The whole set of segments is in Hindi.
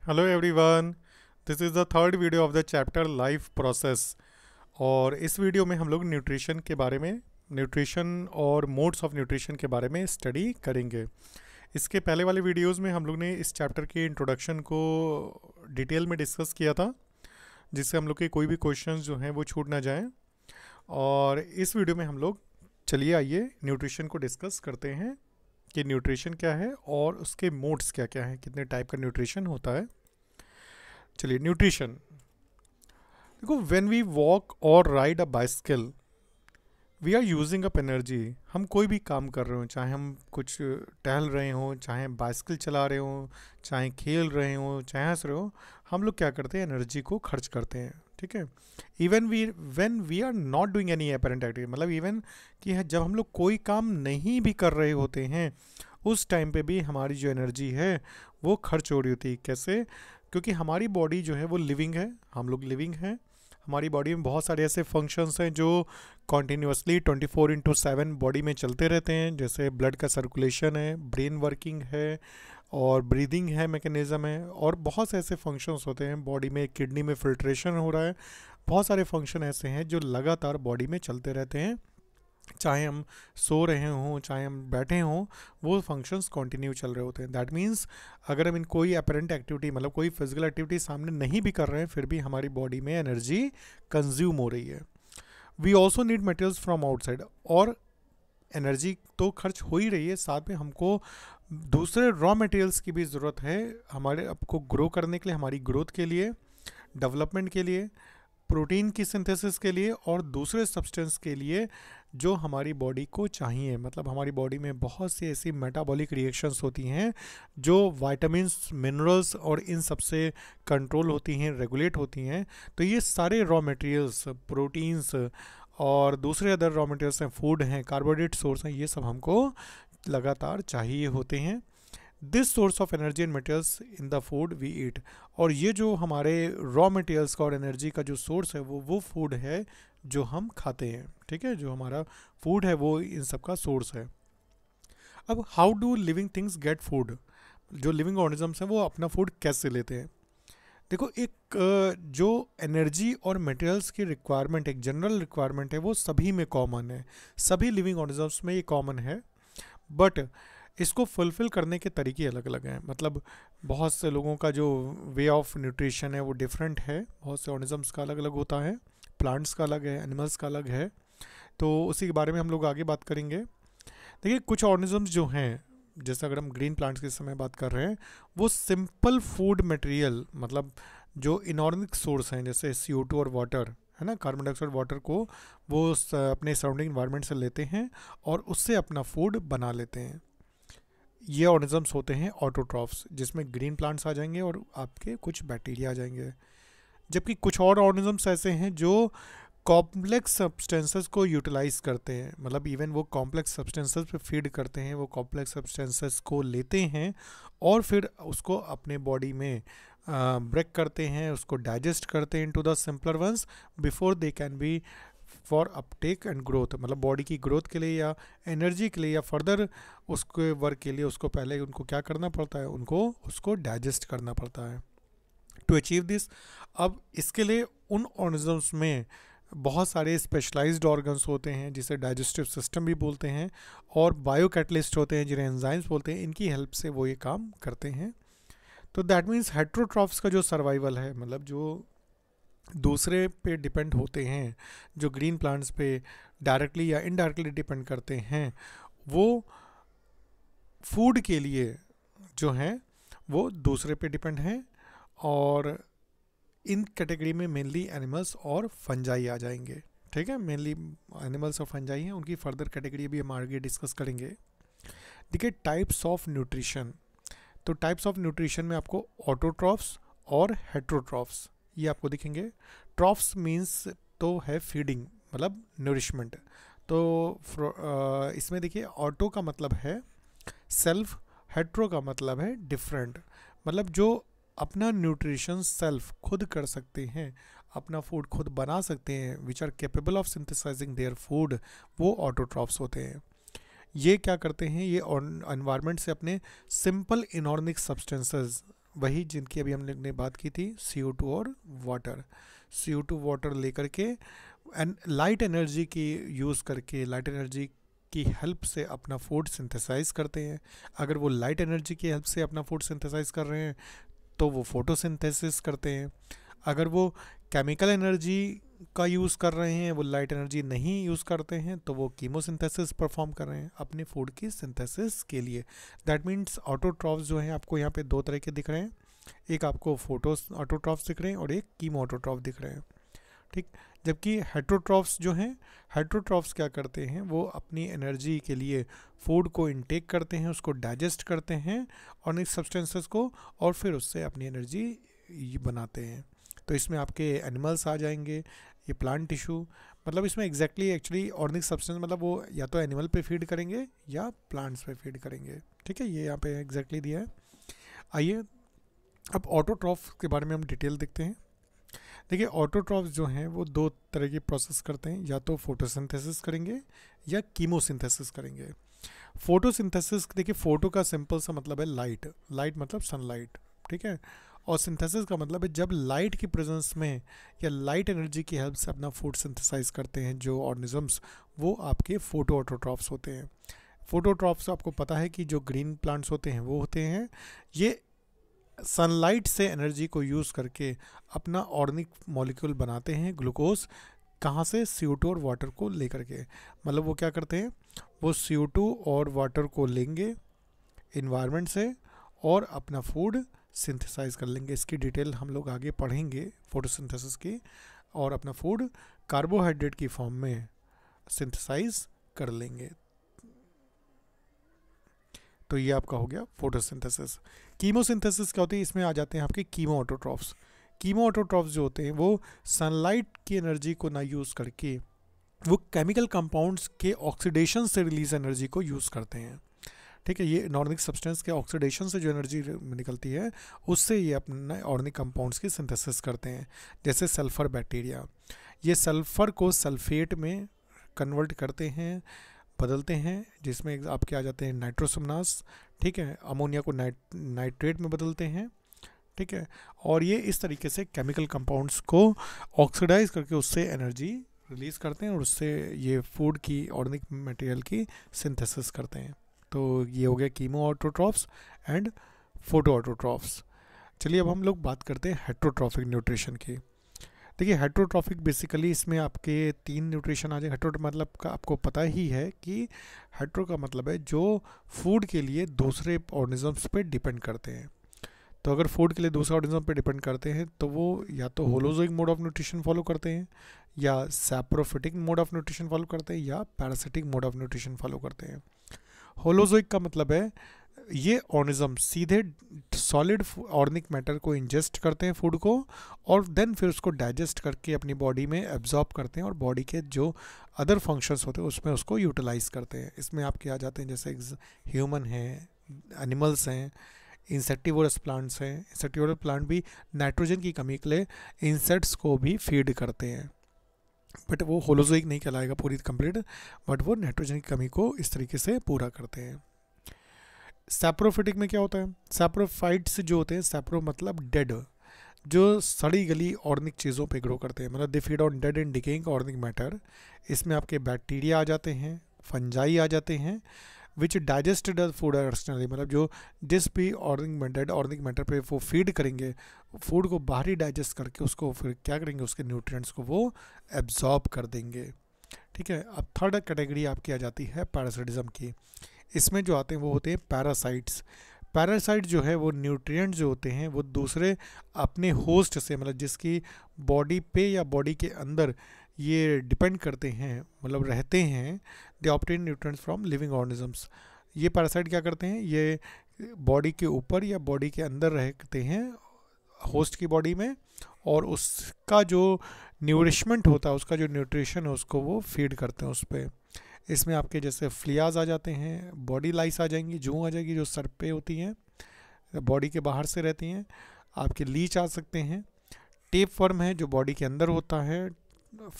Hello everyone, this is the third video of the chapter life process. और इस वीडियो में हम लोग न्यूट्रिशन के बारे में, न्यूट्रिशन और मोड्स ऑफ न्यूट्रिशन के बारे में स्टडी करेंगे। इसके पहले वाले वीडियोस में हम लोग ने इस चैप्टर के इंट्रोडक्शन को डिटेल में डिस्कस किया था, जिससे हम लोग के कोई भी क्वेश्चंस जो हैं वो छूट ना जाएं। और इस वीडियो में हम लोग, चलिए आइए न्यूट्रिशन को डिस्कस करते हैं कि न्यूट्रिशन क्या है और उसके मोड्स क्या क्या हैं, कितने टाइप का न्यूट्रिशन होता है। चलिए, न्यूट्रिशन देखो, व्हेन वी वॉक और ride a bicycle we are using up energy. हम कोई भी काम कर रहे हो, चाहे हम कुछ टहल रहे हों, चाहे बाइसिकल चला रहे हों, चाहे खेल रहे हों, चाहे हंस रहे हो, हम लोग क्या करते हैं, एनर्जी को खर्च करते हैं। ठीक है। Even we when we are not doing any apparent activity, मतलब इवन कि जब हम लोग कोई काम नहीं भी कर रहे होते हैं, उस टाइम पे भी हमारी जो एनर्जी है वो खर्च हो रही होती है। कैसे? क्योंकि हमारी बॉडी जो है वो लिविंग है, हम लोग लिविंग हैं। हमारी बॉडी में बहुत सारे ऐसे फंक्शंस हैं जो कॉन्टीन्यूसली 24/7 बॉडी में चलते रहते हैं, जैसे ब्लड का सर्कुलेशन है, ब्रेन वर्किंग है, और ब्रीदिंग है, मैकेनिज़्म है, और बहुत से ऐसे फंक्शंस होते हैं बॉडी में। किडनी में फिल्ट्रेशन हो रहा है, बहुत सारे फंक्शन ऐसे हैं जो लगातार बॉडी में चलते रहते हैं। चाहे हम सो रहे हों, चाहे हम बैठे हों, वो फंक्शंस कंटिन्यू चल रहे होते हैं। दैट मीन्स अगर हम इन कोई अपेरेंट एक्टिविटी, मतलब कोई फिजिकल एक्टिविटी सामने नहीं भी कर रहे हैं, फिर भी हमारी बॉडी में एनर्जी कंज्यूम हो रही है। We also need materials from outside, और एनर्जी तो खर्च हो ही रही है, साथ में हमको दूसरे रॉ मटेरियल्स की भी ज़रूरत है, हमारे आपको ग्रो करने के लिए, हमारी ग्रोथ के लिए, डेवलपमेंट के लिए, प्रोटीन की सिंथेसिस के लिए, और दूसरे सब्सटेंस के लिए जो हमारी बॉडी को चाहिए। मतलब हमारी बॉडी में बहुत सी ऐसी मेटाबॉलिक रिएक्शंस होती हैं जो विटामिन्स, मिनरल्स और इन सब से कंट्रोल होती हैं, रेगुलेट होती हैं। तो ये सारे रॉ मटेरियल्स, प्रोटीन्स और दूसरे अदर रॉ मटेरियल्स हैं, फूड हैं, कार्बोहाइड्रेट सोर्स हैं, ये सब हमको लगातार चाहिए होते हैं। This source of energy and materials in the food we eat, और ये जो हमारे रॉ मटेरियल्स का और एनर्जी का जो सोर्स है वो फूड है जो हम खाते हैं। ठीक है, जो हमारा फूड है वो इन सब का सोर्स है। अब how do living things get food? जो लिविंग ऑर्गेनिजम्स हैं वो अपना फूड कैसे लेते हैं? देखो, एक जो एनर्जी और मटेरियल्स की रिक्वायरमेंट, एक जनरल रिक्वायरमेंट है, वो सभी में कॉमन है, सभी लिविंग ऑर्गेनिजम्स में ये कॉमन है। बट इसको फुलफ़िल करने के तरीके अलग अलग हैं। मतलब बहुत से लोगों का जो वे ऑफ न्यूट्रिशन है वो डिफरेंट है, बहुत से ऑर्गेनिजम्स का अलग अलग होता है, प्लांट्स का अलग है, एनिमल्स का अलग है। तो उसी के बारे में हम लोग आगे बात करेंगे। देखिए, कुछ ऑर्गेनिजम्स जो हैं, जैसे अगर हम ग्रीन प्लांट्स के समय बात कर रहे हैं, वो सिंपल फूड मटेरियल, मतलब जो इनऑर्गेनिक सोर्स हैं, जैसे CO2 और वाटर है ना, कार्बन डाइऑक्साइड, वाटर को वो अपने सराउंडिंग इन्वायरमेंट से लेते हैं और उससे अपना फूड बना लेते हैं। ये ऑर्गेनिजम्स होते हैं ऑटोट्रॉफ्स, जिसमें ग्रीन प्लांट्स आ जाएंगे और आपके कुछ बैक्टीरिया आ जाएंगे। जबकि कुछ और ऑर्गेनिजम्स ऐसे हैं जो कॉम्प्लेक्स सब्सटेंसेस को यूटिलाइज करते हैं, मतलब इवन वो कॉम्प्लेक्स सब्सटेंसेस पे फीड करते हैं, वो कॉम्प्लेक्स सब्सटेंसेस को लेते हैं और फिर उसको अपने बॉडी में ब्रेक करते हैं, उसको डाइजेस्ट करते हैं into the simpler ones before they can be for uptake and growth. मतलब बॉडी की ग्रोथ के लिए या एनर्जी के लिए या फर्दर उसके वर्क के लिए उसको पहले उनको क्या करना पड़ता है, उनको उसको डाइजेस्ट करना पड़ता है टू अचीव दिस। अब इसके लिए उन ऑर्गेनिजम्स में बहुत सारे स्पेशलाइज्ड ऑर्गन्स होते हैं, जिसे डाइजेस्टिव सिस्टम भी बोलते हैं, और बायो कैटलिस्ट होते हैं जिन्हें एंजाइम्स बोलते हैं। इनकी हेल्प से वो ये काम करते हैं। तो दैट मीन्स हेट्रोट्रॉफ्स का जो सर्वाइवल है, मतलब जो दूसरे पे डिपेंड होते हैं, जो ग्रीन प्लांट्स पे डायरेक्टली या इनडायरेक्टली डिपेंड करते हैं, वो फूड के लिए जो हैं वो दूसरे पे डिपेंड हैं। और इन कैटेगरी में मेनली एनिमल्स और फंजाई आ जाएंगे। ठीक है, मेनली एनिमल्स और फंजाई हैं, उनकी फर्दर कैटेगरी भी हम आगे डिस्कस करेंगे। देखिए, टाइप्स ऑफ न्यूट्रिशन। तो टाइप्स ऑफ न्यूट्रिशन में आपको ऑटोट्रॉफ्स और हेट्रोट्रॉफ्स ये आपको दिखेंगे। ट्रॉफ्स मीन्स तो है फीडिंग, मतलब नरिशमेंट। तो इसमें देखिए, ऑटो का मतलब है सेल्फ, हेट्रो का मतलब है डिफरेंट, मतलब जो अपना न्यूट्रिशन सेल्फ खुद कर सकते हैं, अपना फूड खुद बना सकते हैं, which are capable of synthesizing their food, वो ऑटोट्रॉफ्स होते हैं। ये क्या करते हैं, ये एनवायरनमेंट से अपने सिंपल इनऑर्गेनिक सब्सटेंसेस वही जिनकी अभी हम लोग ने बात की थी, CO2 और वाटर। CO2 वाटर लेकर के एंड लाइट एनर्जी की यूज़ करके, लाइट एनर्जी की हेल्प से अपना फूड सिंथेसाइज करते हैं। अगर वो लाइट एनर्जी की हेल्प से अपना फूड सिंथेसाइज कर रहे हैं तो वो फोटोसिंथेसिस करते हैं। अगर वो केमिकल एनर्जी का यूज़ कर रहे हैं, वो लाइट एनर्जी नहीं यूज़ करते हैं, तो वो कीमोसिंथेसिस परफॉर्म कर रहे हैं अपने फूड की सिंथेसिस के लिए। दैट मीन्स ऑटोट्रॉफ्स जो हैं आपको यहाँ पे दो तरह के दिख रहे हैं, एक आपको फोटो ऑटोट्रॉफ्स दिख रहे हैं और एक कीमो ऑटोट्रॉफ दिख रहे हैं, ठीक। जबकि हेट्रोट्रॉफ्स जो हैं, हेट्रोट्रॉफ्स क्या करते हैं, वो अपनी एनर्जी के लिए फूड को इनटेक करते हैं, उसको डाइजेस्ट करते हैं ऑर्गेनिक सब्सटेंसेस को, और फिर उससे अपनी एनर्जी बनाते हैं। तो इसमें आपके एनिमल्स आ जाएंगे, ये प्लांट टिश्यू, मतलब इसमें एक्चुअली ऑर्गेनिक सब्सटेंस मतलब वो या तो एनिमल पे फीड करेंगे या प्लांट्स पे फीड करेंगे, ठीक है। ये यहाँ पे एग्जैक्टली दिया है। आइए अब ऑटोट्रॉफ के बारे में हम डिटेल देखते हैं। देखिए ऑटोट्रॉफ्स जो हैं वो दो तरह की प्रोसेस करते हैं, या तो फोटोसिंथेसिस करेंगे या कीमोसिंथेसिस करेंगे। फोटोसिंथेसिस, देखिए फोटो का सिंपल सा मतलब है लाइट, लाइट मतलब सनलाइट, ठीक है। और सिंथेसिस का मतलब है जब लाइट की प्रेजेंस में या लाइट एनर्जी की हेल्प से अपना फूड सिंथेसाइज करते हैं जो ऑर्गेनिजम्स, वो आपके फोटो ऑटोट्रॉफ्स होते हैं। फोटोट्रॉफ्स आपको पता है कि जो ग्रीन प्लांट्स होते हैं वो होते हैं, ये सनलाइट से एनर्जी को यूज़ करके अपना ऑर्गेनिक मॉलिक्यूल बनाते हैं, ग्लूकोज, कहाँ से, CO2 और वाटर को लेकर के। मतलब वो क्या करते हैं, वो CO2 और वाटर को लेंगे इन्वायरमेंट से और अपना फूड सिंथेसाइज कर लेंगे। इसकी डिटेल हम लोग आगे पढ़ेंगे फोटोसिंथेसिस की, और अपना फूड कार्बोहाइड्रेट की फॉर्म में सिंथेसाइज कर लेंगे। तो ये आपका हो गया फोटोसिंथेसिस। कीमोसिंथेसिस क्या होती है, इसमें आ जाते हैं आपके कीमो ऑटोट्रॉफ्स। कीमो ऑटोट्रॉफ्स जो होते हैं वो सनलाइट की एनर्जी को ना यूज़ करके वो केमिकल कंपाउंड्स के ऑक्सीडेशन से रिलीज एनर्जी को यूज़ करते हैं, ठीक है। ये इनऑर्गेनिक सब्सटेंस के ऑक्सीडेशन से जो एनर्जी निकलती है उससे ये अपने ऑर्गेनिक कंपाउंड्स की सिंथेसिस करते हैं। जैसे सल्फ़र बैक्टीरिया, ये सल्फ़र को सल्फेट में कन्वर्ट करते हैं, बदलते हैं, जिसमें आपके आ जाते हैं नाइट्रोसोमनास, ठीक है। अमोनिया को नाइट्रेट में बदलते हैं, ठीक है। और ये इस तरीके से केमिकल कंपाउंड्स को ऑक्सीडाइज करके उससे एनर्जी रिलीज़ करते हैं और उससे ये फूड की ऑर्गेनिक मटेरियल की सिंथेसिस करते हैं। तो ये हो गया chemo autotrophs and photo autotrophs. चलिए अब हम लोग बात करते हैं हेट्रोट्रॉफिक न्यूट्रिशन की। देखिए हेट्रोट्रॉफिक बेसिकली इसमें आपके 3 न्यूट्रिशन आ जाए। हेट्रो मतलब का आपको पता ही है कि हेट्रो का मतलब है जो फूड के लिए दूसरे ऑर्गेनिजम्स पे डिपेंड करते हैं। तो अगर फूड के लिए दूसरे ऑर्गेनिज्म पे डिपेंड करते हैं तो वो या तो holozoic mode of nutrition follow करते हैं, या saprophytic mode of nutrition follow करते हैं, या parasitic mode of nutrition follow करते हैं। होलोजोइक का मतलब है ये ऑर्गेनिज्म सीधे सॉलिड ऑर्गेनिक मैटर को इंजेस्ट करते हैं फूड को, और देन फिर उसको डाइजेस्ट करके अपनी बॉडी में एब्जॉर्ब करते हैं और बॉडी के जो अदर फंक्शंस होते हैं उसमें उसको यूटिलाइज करते हैं। इसमें आपके आ जाते हैं जैसे ह्यूमन हैं, एनिमल्स हैं, इंसेक्टिवोरस प्लांट्स हैं। इंसेक्टिवोरस प्लांट भी नाइट्रोजन की कमी के लिए इंसेक्ट्स को भी फीड करते हैं, बट वो होलोजोइक नहीं कहलाएगा पूरी कंप्लीट, बट वो नाइट्रोजन की कमी को इस तरीके से पूरा करते हैं। सैप्रोफिटिक में क्या होता है, सैप्रोफाइट्स जो होते हैं, सैप्रो मतलब डेड, जो सड़ी गली ऑर्गेनिक चीज़ों पे ग्रो करते हैं, मतलब they feed on dead and decaying organic matter. इसमें आपके बैक्टीरिया आ जाते हैं, फंजाई आ जाते हैं, विच डाइजेस्टेड फूड एक्सटर्नली, मतलब जो जिस भी डेड ऑर्गेनिक मैटर पे वो फीड करेंगे, फूड को बाहरी डाइजेस्ट करके उसको फिर क्या करेंगे, उसके न्यूट्रिएंट्स को वो एब्जॉर्ब कर देंगे, ठीक है। अब थर्ड कैटेगरी आपकी आ जाती है पैरासिटिज्म की। इसमें जो आते हैं वो होते हैं पैरासाइट्स। पैरासाइट जो है वो न्यूट्रिएंट जो होते हैं वो दूसरे अपने होस्ट से, मतलब जिसकी बॉडी पे या बॉडी के अंदर ये डिपेंड करते हैं, मतलब रहते हैं, they obtain nutrients from living organisms. ये पैरासाइट क्या करते हैं, ये बॉडी के ऊपर या बॉडी के अंदर रहते हैं होस्ट की बॉडी में, और उसका जो न्यूरिशमेंट होता है, उसका जो न्यूट्रिशन है उसको वो फीड करते हैं उस पर। इसमें आपके जैसे फ्लियाज आ जाते हैं, बॉडी लाइस आ जाएंगी, जूं आ जाएगी जो सर पे होती हैं, बॉडी के बाहर से रहती हैं, आपके लीच आ सकते हैं, टेप वर्म है जो बॉडी के अंदर होता है,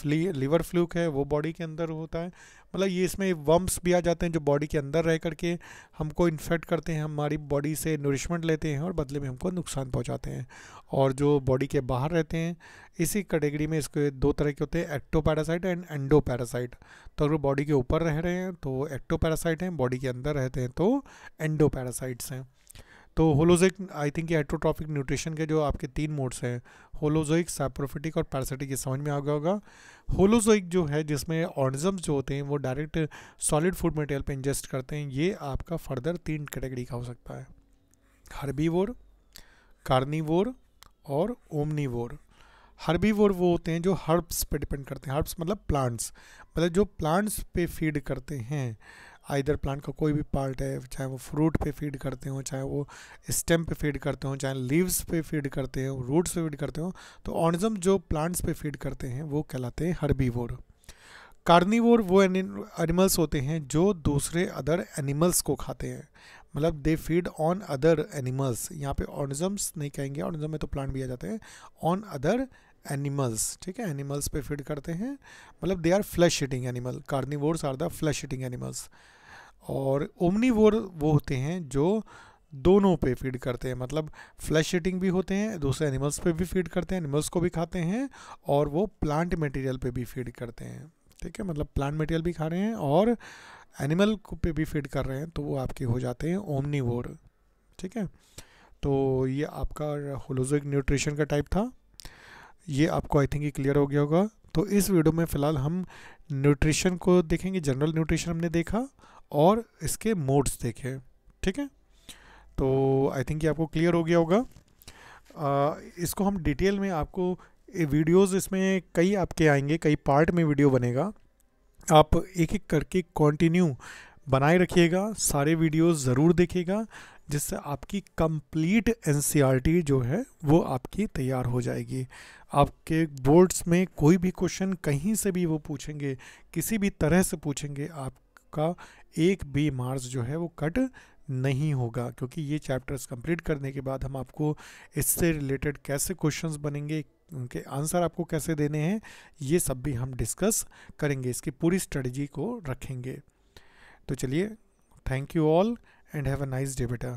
लिवर फ्लूक है वो बॉडी के अंदर होता है। मतलब ये इसमें वर्म्स भी आ जाते हैं जो बॉडी के अंदर रह करके हमको इन्फेक्ट करते हैं, हमारी बॉडी से नरिशमेंट लेते हैं और बदले में हमको नुकसान पहुंचाते हैं। और जो बॉडी के बाहर रहते हैं इसी कैटेगरी में इसके दो तरह के होते हैं, एक्टोपैरासाइट एंड एंडोपैरासाइट। तो अगर बॉडी के ऊपर रह रहे हैं तो एक्टोपैरासाइट हैं, बॉडी के अंदर रहते हैं तो एंडोपैरासाइट्स हैं। तो होलोजोइक आई थिंक ये हेटरोट्रॉफिक न्यूट्रिशन के जो आपके 3 मोड्स हैं, होलोजोइक, सैप्रोफिटिक और पैरासिटिक, ये समझ में आ गया होगा। होलोजोइक जो है जिसमें ऑर्गेनिजम्स जो होते हैं वो डायरेक्ट सॉलिड फूड मटेरियल पे इंजेस्ट करते हैं, ये आपका फर्दर 3 कैटेगरी का हो सकता है, हर्बीवोर, कार्निवोर और ओमनीवोर। हर्बीवोर वो होते हैं जो हर्ब्स पे डिपेंड करते हैं, हर्ब्स मतलब प्लांट्स, मतलब जो प्लांट्स पे फीड करते हैं। आइदर प्लांट का कोई भी पार्ट है, चाहे वो फ्रूट पे फीड करते हो, चाहे वो स्टेम पे फीड करते हो, चाहे लीव्स पे फीड करते हो, रूट्स पे फीड करते हो, तो ऑर्गेनिज्म जो प्लांट्स पे फीड करते हैं वो कहलाते हैं हर्बीवोर। कार्निवोर वो एनिमल्स होते हैं जो दूसरे अदर एनिमल्स को खाते हैं, मतलब they feed on other animals. यहाँ पे ऑर्गेनिजम्स नहीं कहेंगे, ऑर्गेनिज्म में तो प्लांट भी आ जाते हैं, ऑन अदर एनिमल्स, ठीक है, एनिमल्स पे फीड करते हैं, मतलब they are flesh eating animal. Carnivores are the flesh eating animals. और ओमनीवोर वो होते हैं जो दोनों पे फीड करते हैं, मतलब फ्लैश ईटिंग भी होते हैं, दूसरे एनिमल्स पे भी फीड करते हैं, एनिमल्स को भी खाते हैं, और वो प्लांट मटेरियल पे भी फीड करते हैं, ठीक है, मतलब प्लांट मटेरियल भी खा रहे हैं और एनिमल पे भी फीड कर रहे हैं, तो वो आपके हो जाते हैं ओमनीवोर, ठीक है। तो ये आपका होलोजोइक न्यूट्रिशन का टाइप था, ये आपको आई थिंक ये क्लियर हो गया होगा। तो इस वीडियो में फ़िलहाल हम न्यूट्रिशन को देखेंगे, जनरल न्यूट्रिशन हमने देखा और इसके मोड्स देखे, ठीक है। तो आई थिंक ये आपको क्लियर हो गया होगा। इसको हम डिटेल में आपको वीडियोस इसमें कई आपके आएंगे, कई पार्ट में वीडियो बनेगा, आप एक एक करके कंटिन्यू बनाए रखिएगा, सारे वीडियोस ज़रूर देखिएगा, जिससे आपकी कंप्लीट एनसीईआरटी जो है वो आपकी तैयार हो जाएगी। आपके बोर्ड्स में कोई भी क्वेश्चन कहीं से भी वो पूछेंगे, किसी भी तरह से पूछेंगे, आपका एक भी मार्क्स जो है वो कट नहीं होगा, क्योंकि ये चैप्टर्स कंप्लीट करने के बाद हम आपको इससे रिलेटेड कैसे क्वेश्चंस बनेंगे, उनके आंसर आपको कैसे देने हैं, ये सब भी हम डिस्कस करेंगे, इसकी पूरी स्ट्रेटजी को रखेंगे। तो चलिए, thank you all and have a nice day बेटा।